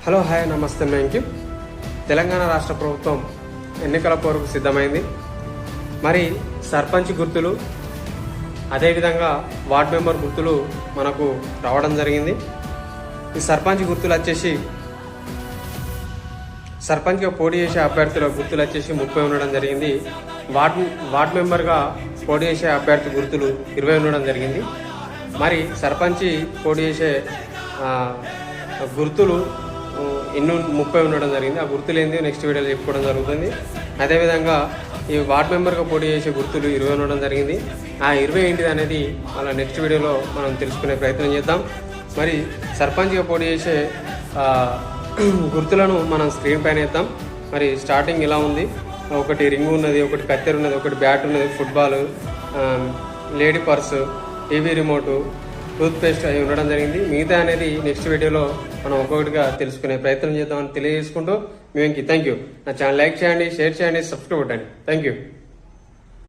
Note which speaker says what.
Speaker 1: Hello hi నమస్తే thank Telangana రాష్ట్ర ప్రభుత్వం ఎన్నికల పోరుకు సిద్ధమైంది. మరి సర్పంచ్ గుర్తులు అదేవిధంగా వార్డ్ మెంబర్ గుర్తులు మనకు రావడం జరిగింది. ఈ సర్పంచ్ గుర్తులు వచ్చేసి సర్పంచ్గా పోటీ చేసే అభ్యర్థుల గుర్తులు వచ్చేసి 30 ఉండడం జరిగింది. వార్డ్ మెంబర్గా పోటీ చేసే అభ్యర్థి గుర్తులు 20 ఉండడం జరిగింది. మరి సర్పంచ్ పోటీ చేసే గుర్తులు 30 ఉండడం జరిగింది. ఆ గుర్తులు ఏంది నెక్స్ట్ వీడియోలో చెప్పుకోవడం జరుగుతుంది. అదేవిధంగా ఈ వార్డ్ మెంబర్గా పోటీ చేసే గుర్తులు 20 ఉండడం జరిగింది. ఆ 20 ఏంటిది అనేది అలా నెక్స్ట్ వీడియోలో మనం తెలుసుకునే ప్రయత్నం చేద్దాం. మరి సర్పంచ్గా పోటీ చేసే గుర్తులను మనం స్క్రీన్ పైన వేద్దాం. మరి స్టార్టింగ్ ఇలా ఉంది. ఒకటి రింగ్ ఉన్నది, ఒకటి కత్తెర ఉన్నది, ఒకటి బ్యాట్ ఉన్నది, football, lady purse, TV remote, toothpaste అవి ఉండడం జరిగింది. మిగతా అనేది నెక్స్ట్ వీడియోలో మనం ఒక్కొక్కటిగా తెలుసుకునే ప్రయత్నం చేద్దామని తెలియజేసుకుంటూ థ్యాంక్ యూ. నా ఛానల్ లైక్ చేయండి, షేర్ చేయండి, సబ్స్క్రైబ్ కొట్టండి. Thank you.